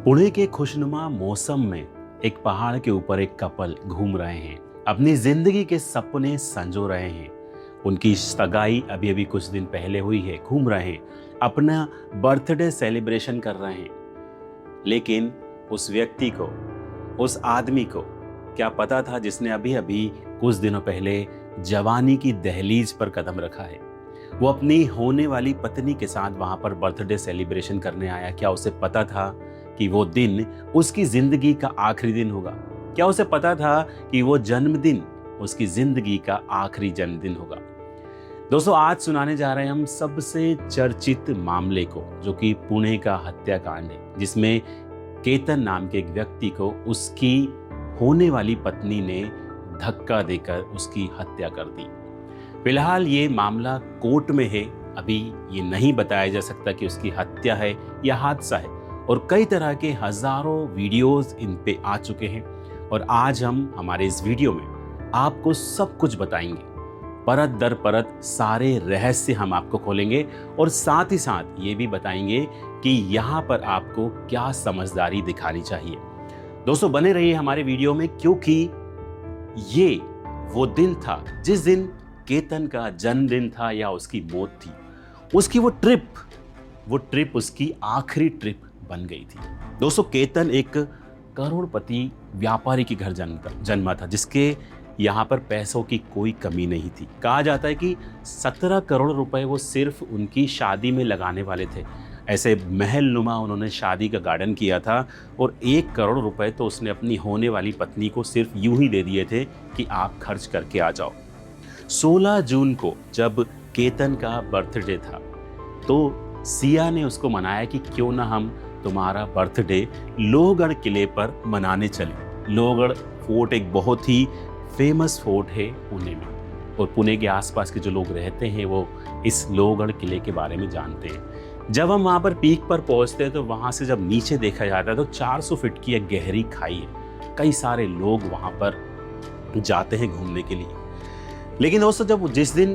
पुणे के खुशनुमा मौसम में एक पहाड़ के ऊपर एक कपल घूम रहे हैं, अपनी जिंदगी के सपने संजो रहे हैं। उनकी सगाई अभी अभी कुछ दिन पहले हुई है, घूम रहे हैं, अपना बर्थडे सेलिब्रेशन कर रहे हैं। लेकिन उस व्यक्ति को, उस आदमी को क्या पता था जिसने अभी अभी कुछ दिनों पहले जवानी की दहलीज पर कदम रखा है। वो अपनी होने वाली पत्नी के साथ वहां पर बर्थडे सेलिब्रेशन करने आया। क्या उसे पता था कि वो दिन उसकी जिंदगी का आखिरी दिन होगा? क्या उसे पता था कि वो जन्मदिन उसकी जिंदगी का आखिरी जन्मदिन होगा? दोस्तों, आज सुनाने जा रहे हैं हम सबसे चर्चित मामले को, जो कि पुणे का हत्याकांड है, जिसमें केतन नाम के एक व्यक्ति को उसकी होने वाली पत्नी ने धक्का देकर उसकी हत्या कर दी। फिलहाल ये मामला कोर्ट में है। अभी ये नहीं बताया जा सकता कि उसकी हत्या है या हादसा है, और कई तरह के हजारों वीडियोस इन पे आ चुके हैं। और आज हम हमारे इस वीडियो में आपको सब कुछ बताएंगे, परत दर परत सारे रहस्य हम आपको खोलेंगे, और साथ ही साथ ये भी बताएंगे कि यहाँ पर आपको क्या समझदारी दिखानी चाहिए। दोस्तों, बने रहिए हमारे वीडियो में, क्योंकि ये वो दिन था जिस दिन केतन का जन्मदिन था या उसकी मौत थी। उसकी वो ट्रिप उसकी आखिरी ट्रिप बन गई थी। दोस्तों, केतन एक करोड़पति व्यापारी के घर जन्मा था, जिसके यहाँ पर पैसों की कोई कमी नहीं थी। कहा जाता है कि 17 करोड़ रुपए वो सिर्फ उनकी शादी में लगाने वाले थे। ऐसे महल नुमा उन्होंने शादी का गार्डन किया था, और 1 करोड़ रुपए तो उसने अपनी होने वाली पत्नी को सिर्फ यूं ही दे दिए थे कि आप खर्च करके आ जाओ। 16 जून को जब केतन का बर्थडे था, तो सिया ने उसको मनाया कि क्यों ना हम तुम्हारा बर्थडे लोहगढ़ किले पर मनाने चले। लोहगढ़ फोर्ट एक बहुत ही फेमस फोर्ट है पुणे में, और पुणे के आसपास के जो लोग रहते हैं वो इस लोहगढ़ किले के बारे में जानते हैं। जब हम वहाँ पर पीक पर पहुँचते हैं तो वहाँ से जब नीचे देखा जाता है तो 400 फीट की एक गहरी खाई है। कई सारे लोग वहाँ पर जाते हैं घूमने के लिए। लेकिन दोस्तों, जिस दिन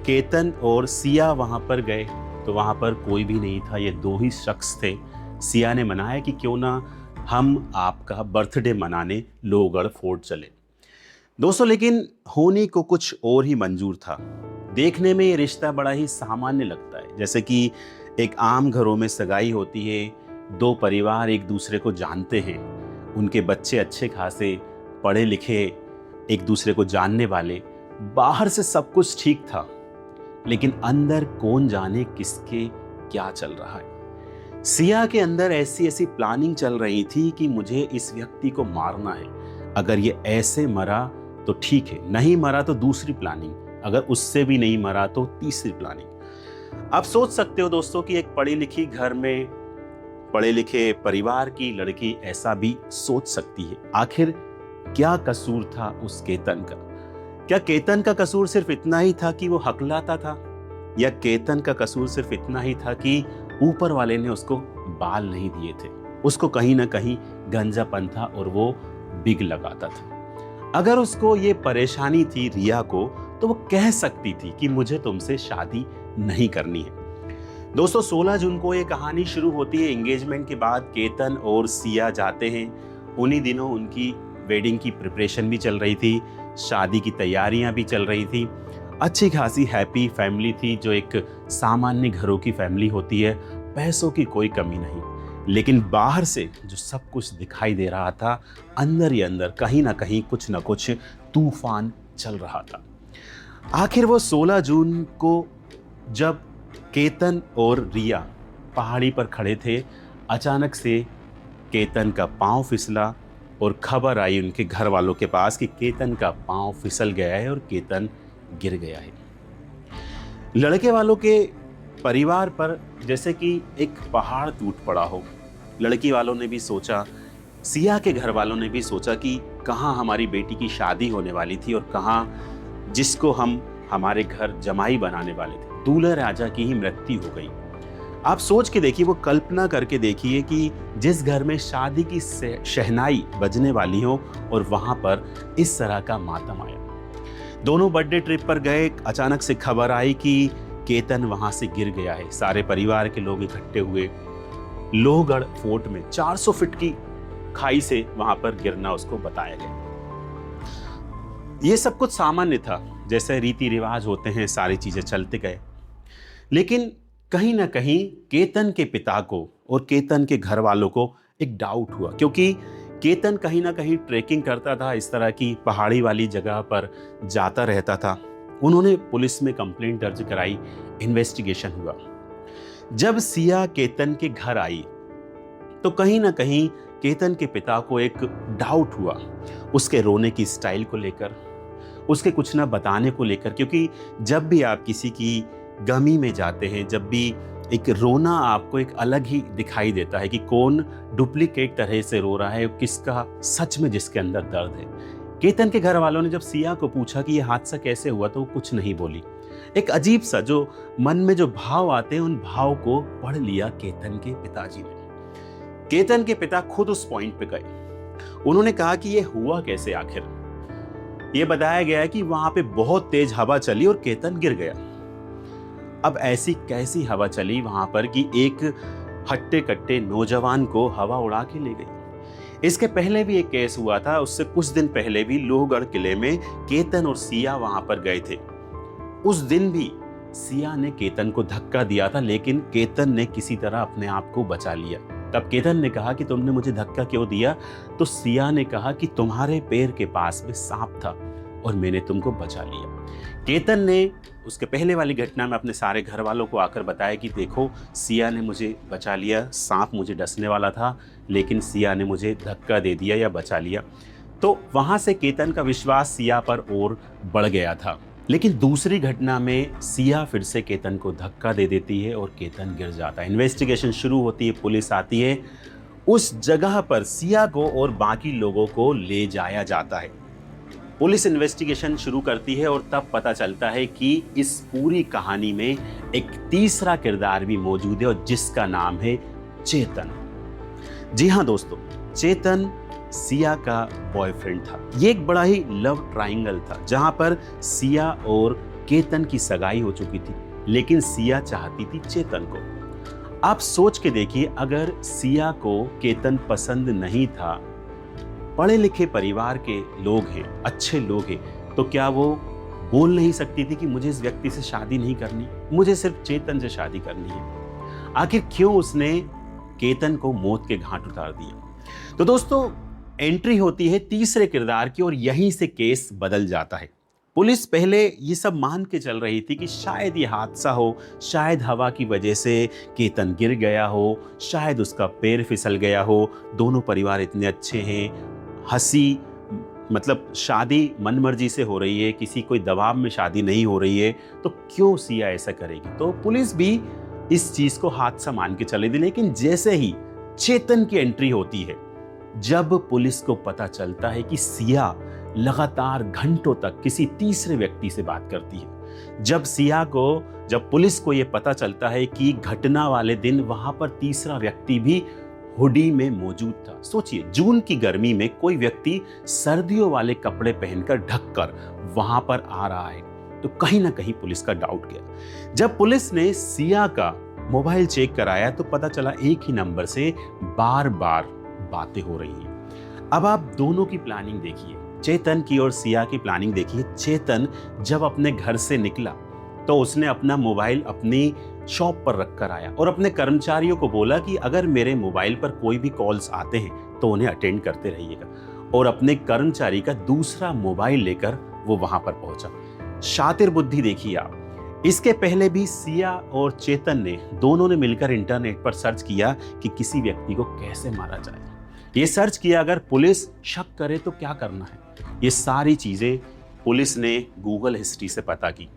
केतन और सिया वहाँ पर गए तो वहाँ पर कोई भी नहीं था। ये 2 ही शख्स थे। सिया ने मनाया कि क्यों ना हम आपका बर्थडे मनाने लोहगढ़ फोर्ट चले। दोस्तों, लेकिन होने को कुछ और ही मंजूर था। देखने में ये रिश्ता बड़ा ही सामान्य लगता है, जैसे कि एक आम घरों में सगाई होती है। 2 परिवार एक दूसरे को जानते हैं, उनके बच्चे अच्छे खासे पढ़े लिखे, एक दूसरे को जानने वाले। बाहर से सब कुछ ठीक था, लेकिन अंदर कौन जाने किसके क्या चल रहा है। सिया के अंदर ऐसी प्लानिंग चल रही थी कि मुझे इस व्यक्ति को मारना है। अगर ये ऐसे मरा तो ठीक है, नहीं मरा तो दूसरी प्लानिंग, अगर उससे भी नहीं मरा तो तीसरी प्लानिंग। आप सोच सकते हो दोस्तों कि एक पढ़ी लिखी घर में पढ़े लिखे परिवार की लड़की ऐसा भी सोच सकती है। आखिर क्या कसूर था उस केतन का? क्या केतन का कसूर सिर्फ इतना ही था कि वो हकलाता था, या केतन का कसूर सिर्फ इतना ही था कि ऊपर वाले ने उसको बाल नहीं दिए थे? उसको कहीं ना कहीं गंजापन था और वो बिग लगाता था। अगर उसको ये परेशानी थी रिया को, तो वो कह सकती थी कि मुझे तुमसे शादी नहीं करनी है। दोस्तों, 16 जून को ये कहानी शुरू होती है। एंगेजमेंट के बाद केतन और सिया जाते हैं। उन्हीं दिनों उनकी वेडिंग की प्रिपरेशन भी चल रही थी, शादी की तैयारियां भी चल रही थी। अच्छी खासी हैप्पी फैमिली थी, जो एक सामान्य घरों की फैमिली होती है। पैसों की कोई कमी नहीं, लेकिन बाहर से जो सब कुछ दिखाई दे रहा था, अंदर ही अंदर कहीं ना कहीं कुछ ना कुछ तूफान चल रहा था। आखिर वो 16 जून को जब केतन और रिया पहाड़ी पर खड़े थे, अचानक से केतन का पांव फिसला और खबर आई उनके घर वालों के पास कि केतन का पांव फिसल गया है और केतन गिर गया है। लड़के वालों के परिवार पर जैसे कि एक पहाड़ टूट पड़ा हो। लड़की वालों ने भी सोचा, सिया के घर वालों ने भी सोचा कि कहाँ हमारी बेटी की शादी होने वाली थी और कहाँ जिसको हम हमारे घर जमाई बनाने वाले थे, दूल्हा राजा की ही मृत्यु हो गई। आप सोच के देखिए, वो कल्पना करके देखिए कि जिस घर में शादी की शहनाई बजने वाली हो और वहां पर इस तरह का मातम आया। दोनों बर्थडे ट्रिप पर गए, अचानक से खबर आई कि केतन वहां से गिर गया है। सारे परिवार के लोग इकट्ठे हुए, लोहगढ़ फोर्ट में 400 फीट की खाई से वहां पर गिरना उसको बताया गया। ये सब कुछ सामान्य था, जैसे रीति रिवाज होते हैं, सारी चीजें चलते गए। लेकिन कहीं ना कहीं केतन के पिता को और केतन के घर वालों को एक डाउट हुआ, क्योंकि केतन कहीं ना कहीं ट्रेकिंग करता था, इस तरह की पहाड़ी वाली जगह पर जाता रहता था। उन्होंने पुलिस में कंप्लेंट दर्ज कराई, इन्वेस्टिगेशन हुआ। जब सिया केतन के घर आई तो कहीं ना कहीं केतन के पिता को एक डाउट हुआ, उसके रोने की स्टाइल को लेकर, उसके कुछ ना बताने को लेकर। क्योंकि जब भी आप किसी की गमी में जाते हैं, जब भी एक रोना आपको एक अलग ही दिखाई देता है कि कौन डुप्लीकेट तरह से रो रहा है, किसका सच में जिसके अंदर दर्द है। केतन के घर वालों ने जब सिया को पूछा कि यह हादसा कैसे हुआ तो वो कुछ नहीं बोली। एक अजीब सा जो मन में जो भाव आते हैं, उन भाव को पढ़ लिया केतन के पिताजी ने। केतन के पिता खुद उस पॉइंट पे गए। उन्होंने कहा कि यह हुआ कैसे आखिर। यह बताया गया कि वहां पे बहुत तेज हवा चली और केतन गिर गया। अब ऐसी कैसी हवा चली वहां पर कि एक हट्टे कट्टे नौजवान को हवा उड़ा के ले गई। इसके पहले भी एक केस हुआ था, उससे कुछ दिन पहले भी लोहगढ़ किले में केतन और सिया वहां पर गए थे। उस दिन भी सिया ने केतन को धक्का दिया था, लेकिन केतन ने किसी तरह अपने आप को बचा लिया। तब केतन ने कहा कि तुमने मुझे धक्का क्यों दिया? तो सिया ने कहा कि तुम्हारे पैर के पास में सांप था और मैंने तुमको बचा लिया। केतन ने उसके पहले वाली घटना में अपने सारे घर वालों को आकर बताया कि देखो, सिया ने मुझे बचा लिया, सांप मुझे डसने वाला था लेकिन सिया ने मुझे धक्का दे दिया या बचा लिया। तो वहां से केतन का विश्वास सिया पर और बढ़ गया था। लेकिन दूसरी घटना में सिया फिर से केतन को धक्का दे देती है और केतन गिर जाता है। इन्वेस्टिगेशन शुरू होती है, पुलिस आती है। उस जगह पर सिया को और बाकी लोगों को ले जाया जाता है। पुलिस इन्वेस्टिगेशन शुरू करती है और तब पता चलता है कि इस पूरी कहानी में एक तीसरा किरदार भी मौजूद है और जिसका नाम है चेतन। जी हाँ दोस्तों, चेतन सिया का बॉयफ्रेंड था। ये एक बड़ा ही लव ट्रायंगल था, जहां पर सिया और केतन की सगाई हो चुकी थी, लेकिन सिया चाहती थी चेतन को। आप सोच के देखिए, अगर सिया को केतन पसंद नहीं था, पढ़े लिखे परिवार के लोग हैं, अच्छे लोग हैं, तो क्या वो बोल नहीं सकती थी कि मुझे इस व्यक्ति से शादी नहीं करनी, मुझे सिर्फ चेतन से शादी करनी है? आखिर क्यों उसने केतन को मौत के घाट उतार दिया? तो दोस्तों, एंट्री होती है तीसरे किरदार की और यहीं से केस बदल जाता है। पुलिस पहले ये सब मान के चल रही थी कि शायद ये हादसा हो, शायद हवा की वजह से केतन गिर गया हो, शायद उसका पैर फिसल गया हो, दोनों परिवार इतने अच्छे हैं, हंसी मतलब शादी मनमर्जी से हो रही है, किसी कोई दबाव में शादी नहीं हो रही है, तो क्यों सिया ऐसा करेगी? तो पुलिस भी इस चीज को हादसा मान के चली थी। लेकिन जैसे ही चेतन की एंट्री होती है, जब पुलिस को पता चलता है कि सिया लगातार घंटों तक किसी तीसरे व्यक्ति से बात करती है, जब पुलिस को यह पता चलता है कि घटना वाले दिन वहां पर तीसरा व्यक्ति भी हुडी में मौजूद था। सोचिए, जून की गर्मी में कोई व्यक्ति सर्दियों वाले कपड़े पहनकर ढककर वहां पर आ रहा है, तो कहीं ना कहीं पुलिस का डाउट गया। जब पुलिस ने सिया का मोबाइल चेक कराया तो पता चला एक ही नंबर से बार बार बातें हो रही हैं। अब आप दोनों की प्लानिंग देखिए, चेतन की और सिया की प्लानिंग देखिए। चेतन जब अपने घर से निकला तो उसने अपना मोबाइल अपनी शॉप पर रखकर आया और अपने कर्मचारियों को बोला कि अगर मेरे मोबाइल पर कोई भी कॉल्स आते हैं तो उन्हें अटेंड करते रहिएगा, और अपने कर्मचारी का दूसरा मोबाइल लेकर वो वहां पर पहुंचा। शातिर बुद्धि देखिए आप। इसके पहले भी सिया और चेतन ने दोनों ने मिलकर इंटरनेट पर सर्च किया कि किसी व्यक्ति को कैसे मारा जाए। ये सर्च किया, अगर पुलिस शक करे तो क्या करना है, ये सारी चीजें पुलिस ने गूगल हिस्ट्री से पता की।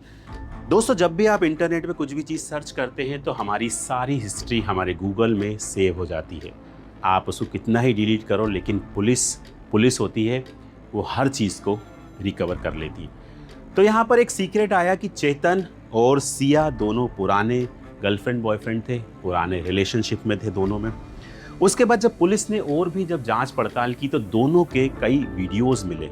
दोस्तों, जब भी आप इंटरनेट पे कुछ भी चीज़ सर्च करते हैं तो हमारी सारी हिस्ट्री हमारे गूगल में सेव हो जाती है। आप उसको कितना ही डिलीट करो, लेकिन पुलिस होती है, वो हर चीज़ को रिकवर कर लेती है। तो यहाँ पर एक सीक्रेट आया कि चेतन और सिया दोनों पुराने गर्लफ्रेंड बॉयफ्रेंड थे, पुराने रिलेशनशिप में थे दोनों में। उसके बाद जब पुलिस ने और भी जब जांच पड़ताल की तो दोनों के कई वीडियोस मिले।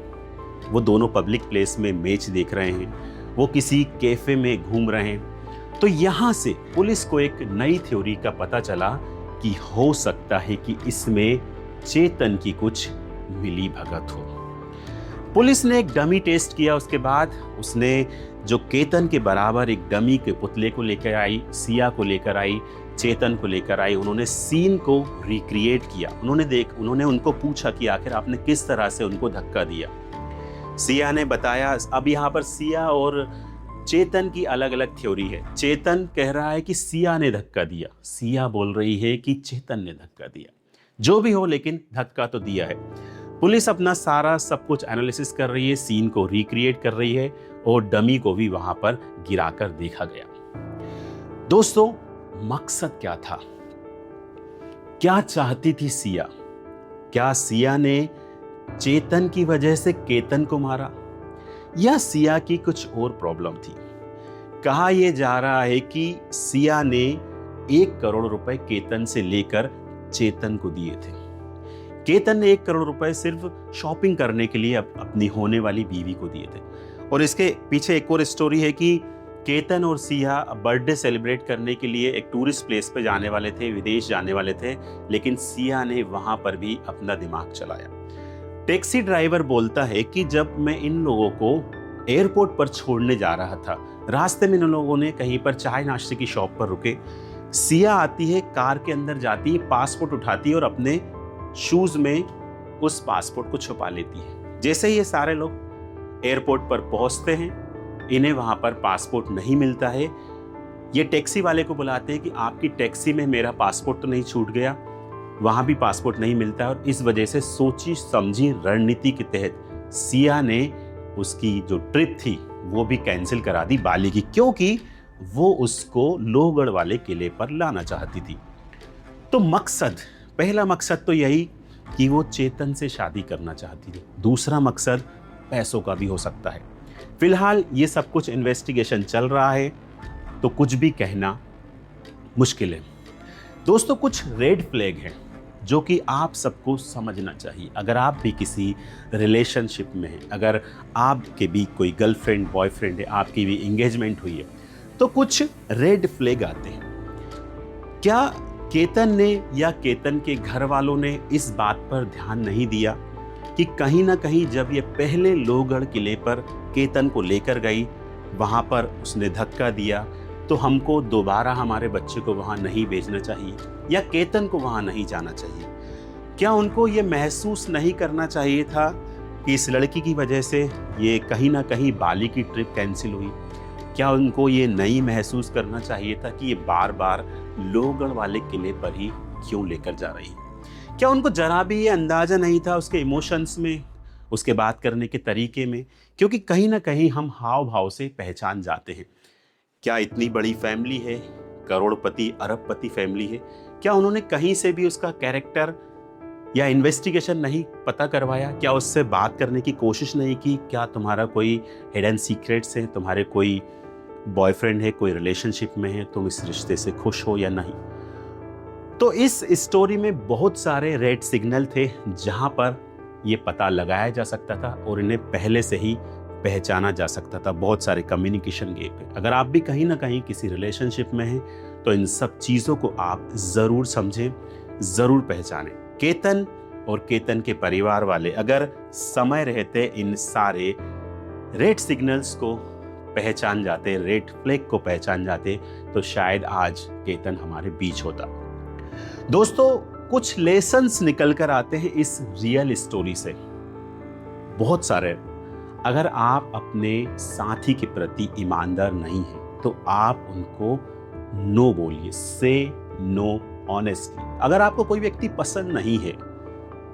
वो दोनों पब्लिक प्लेस में मैच देख रहे हैं, वो किसी कैफे में घूम रहे हैं। तो यहाँ से पुलिस को एक नई थ्योरी का पता चला कि हो सकता है कि इसमें चेतन की कुछ मिली भगत हो। पुलिस ने एक डमी टेस्ट किया, उसके बाद उसने जो केतन के बराबर एक डमी के पुतले को लेकर आई, सिया को लेकर आई, चेतन को लेकर आई। उन्होंने सीन को रिक्रिएट किया। उन्होंने उनको पूछा कि आखिर आपने किस तरह से उनको धक्का दिया। सिया ने बताया। अब यहाँ पर सिया और चेतन की अलग अलग थ्योरी है। चेतन कह रहा है कि सिया ने धक्का दिया, सिया बोल रही है कि चेतन ने धक्का दिया। जो भी हो, लेकिन धक्का तो दिया है। पुलिस अपना सारा सब कुछ एनालिसिस कर रही है, सीन को रिक्रिएट कर रही है और डमी को भी वहां पर गिराकर देखा गया। दोस्तों, मकसद क्या था? क्या चाहती थी सिया? क्या सिया ने चेतन की वजह से केतन को मारा या सिया की कुछ और प्रॉब्लम थी? कहा यह जा रहा है कि सिया ने 1 करोड़ रुपए केतन से लेकर चेतन को दिए थे। केतन ने 1 करोड़ रुपए सिर्फ शॉपिंग करने के लिए अपनी होने वाली बीवी को दिए थे। और इसके पीछे एक और स्टोरी है कि केतन और सिया बर्थडे सेलिब्रेट करने के लिए एक टूरिस्ट प्लेस पे जाने वाले थे, विदेश जाने वाले थे, लेकिन सिया ने वहां पर भी अपना दिमाग चलाया। टैक्सी ड्राइवर बोलता है कि जब मैं इन लोगों को एयरपोर्ट पर छोड़ने जा रहा था, रास्ते में इन लोगों ने कहीं पर चाय नाश्ते की शॉप पर रुके। सिया आती है, कार के अंदर जाती है, पासपोर्ट उठाती है और अपने शूज में उस पासपोर्ट को छुपा लेती है। जैसे ही ये सारे लोग एयरपोर्ट पर पहुंचते हैं, इन्हें वहां पर पासपोर्ट नहीं मिलता है। ये टैक्सी वाले को बुलाते हैं कि आपकी टैक्सी में मेरा पासपोर्ट तो नहीं छूट गया? वहां भी पासपोर्ट नहीं मिलता है। और इस वजह से सोची समझी रणनीति के तहत सिया ने उसकी जो ट्रिप थी वो भी कैंसिल करा दी बाली की, क्योंकि वो उसको लोहगढ़ वाले किले पर लाना चाहती थी। तो पहला मकसद तो यही कि वो चेतन से शादी करना चाहती थी। दूसरा मकसद पैसों का भी हो सकता है। फिलहाल ये सब कुछ इन्वेस्टिगेशन चल रहा है, तो कुछ भी कहना मुश्किल है। दोस्तों, कुछ रेड फ्लैग हैं जो कि आप सबको समझना चाहिए। अगर आप भी किसी रिलेशनशिप में हैं, अगर आपके भी कोई गर्लफ्रेंड बॉयफ्रेंड है, आपकी भी एंगेजमेंट हुई है, तो कुछ रेड फ्लैग आते हैं। क्या केतन ने या केतन के घर वालों ने इस बात पर ध्यान नहीं दिया कि कहीं ना कहीं जब ये पहले लोहगढ़ किले पर केतन को लेकर गई, वहां पर उसने धक्का दिया, तो हमको दोबारा हमारे बच्चे को वहां नहीं भेजना चाहिए या केतन को वहां नहीं जाना चाहिए? क्या उनको ये महसूस नहीं करना चाहिए था कि इस लड़की की वजह से ये कहीं ना कहीं बाली की ट्रिप कैंसिल हुई? क्या उनको ये नहीं महसूस करना चाहिए था कि ये बार बार लोहगढ़ वाले किले पर ही क्यों लेकर जा रही है? क्या उनको जरा भी ये अंदाजा नहीं था उसके इमोशंस में, उसके बात करने के तरीके में? क्योंकि कहीं ना कहीं हम हाव भाव से पहचान जाते हैं। क्या इतनी बड़ी फैमिली है, करोड़पति अरबपति फैमिली है, क्या उन्होंने कहीं से भी उसका कैरेक्टर या इन्वेस्टिगेशन नहीं पता करवाया? क्या उससे बात करने की कोशिश नहीं की? क्या तुम्हारा कोई हिडन सीक्रेट्स है, तुम्हारे कोई बॉयफ्रेंड है, कोई रिलेशनशिप में है, तुम इस रिश्ते से खुश हो या नहीं? तो इस स्टोरी में बहुत सारे रेड सिग्नल थे जहां पर यह पता लगाया जा सकता था और इन्हें पहले से ही पहचाना जा सकता था। बहुत सारे कम्युनिकेशन गैप है। अगर आप भी कहीं ना कहीं किसी रिलेशनशिप में हैं, तो इन सब चीज़ों को आप ज़रूर समझें, ज़रूर पहचानें। केतन और केतन के परिवार वाले अगर समय रहते इन सारे रेड सिग्नल्स को पहचान जाते, रेड फ्लैग को पहचान जाते, तो शायद आज केतन हमारे बीच होता। दोस्तों, कुछ लेसन्स निकल कर आते हैं इस रियल स्टोरी से, बहुत सारे। अगर आप अपने साथी के प्रति ईमानदार नहीं हैं, तो आप उनको नो बोलिए, से नो ऑनेस्टली। अगर आपको कोई व्यक्ति पसंद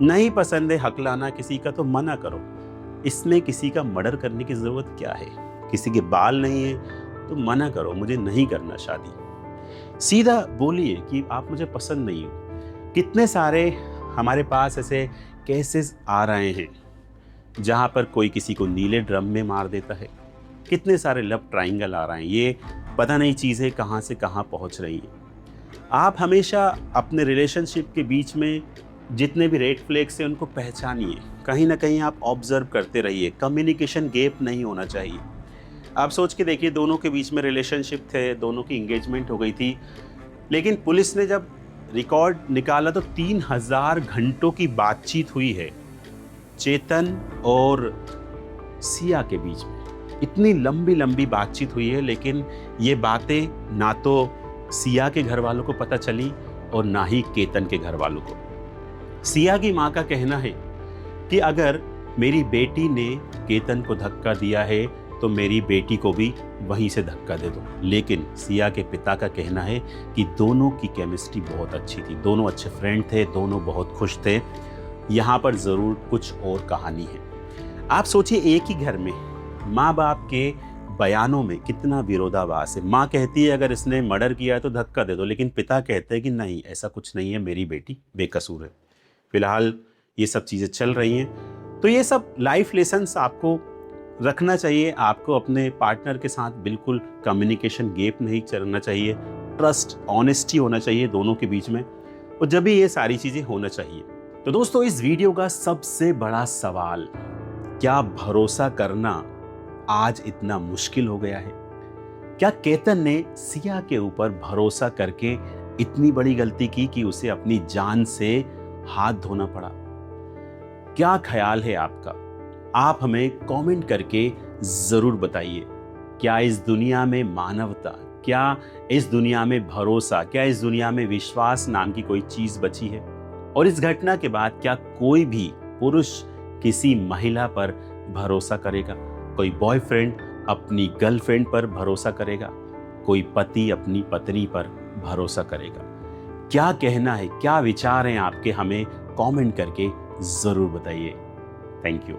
नहीं पसंद है हकलाना किसी का, तो मना करो। इसमें किसी का मर्डर करने की जरूरत क्या है? किसी के बाल नहीं है तो मना करो, मुझे नहीं करना शादी। सीधा बोलिए कि आप मुझे पसंद नहीं हो। कितने सारे हमारे पास ऐसे केसेस आ रहे हैं जहां पर कोई किसी को नीले ड्रम में मार देता है। कितने सारे लव ट्रायंगल आ रहे हैं। ये पता नहीं चीज़ें कहां से कहां पहुंच रही हैं। आप हमेशा अपने रिलेशनशिप के बीच में जितने भी रेड फ्लैग्स हैं उनको पहचानिए। कहीं ना कहीं आप ऑब्जर्व करते रहिए। कम्युनिकेशन गैप नहीं होना चाहिए। आप सोच के देखिए, दोनों के बीच में रिलेशनशिप थे, दोनों की इंगेजमेंट हो गई थी, लेकिन पुलिस ने जब रिकॉर्ड निकाला तो 3000 घंटों की बातचीत हुई है चेतन और सिया के बीच में। इतनी लंबी लंबी बातचीत हुई है, लेकिन ये बातें ना तो सिया के घर वालों को पता चली और ना ही केतन के घर वालों को। सिया की माँ का कहना है कि अगर मेरी बेटी ने केतन को धक्का दिया है तो मेरी बेटी को भी वहीं से धक्का दे दो। लेकिन सिया के पिता का कहना है कि दोनों की केमिस्ट्री बहुत अच्छी थी, दोनों अच्छे फ्रेंड थे, दोनों बहुत खुश थे। यहाँ पर ज़रूर कुछ और कहानी है। आप सोचिए, एक ही घर में माँ बाप के बयानों में कितना विरोधाभास है। माँ कहती है अगर इसने मर्डर किया है तो धक्का दे दो, लेकिन पिता कहते हैं कि नहीं, ऐसा कुछ नहीं है, मेरी बेटी बेकसूर है। फिलहाल ये सब चीज़ें चल रही हैं। तो ये सब लाइफ लेसन्स आपको रखना चाहिए। आपको अपने पार्टनर के साथ बिल्कुल कम्युनिकेशन गैप नहीं चलना चाहिए, ट्रस्ट, ऑनेस्टी होना चाहिए दोनों के बीच में, और जब भी ये सारी चीज़ें होना चाहिए। तो दोस्तों, इस वीडियो का सबसे बड़ा सवाल, क्या भरोसा करना आज इतना मुश्किल हो गया है? क्या केतन ने सिया के ऊपर भरोसा करके इतनी बड़ी गलती की कि उसे अपनी जान से हाथ धोना पड़ा? क्या ख्याल है आपका? आप हमें कमेंट करके जरूर बताइए। क्या इस दुनिया में मानवता, क्या इस दुनिया में भरोसा, क्या इस दुनिया में विश्वास नाम की कोई चीज बची है? और इस घटना के बाद क्या कोई भी पुरुष किसी महिला पर भरोसा करेगा? कोई बॉयफ्रेंड अपनी गर्लफ्रेंड पर भरोसा करेगा? कोई पति अपनी पत्नी पर भरोसा करेगा? क्या कहना है, क्या विचार हैं आपके? हमें कमेंट करके जरूर बताइए। Thank you.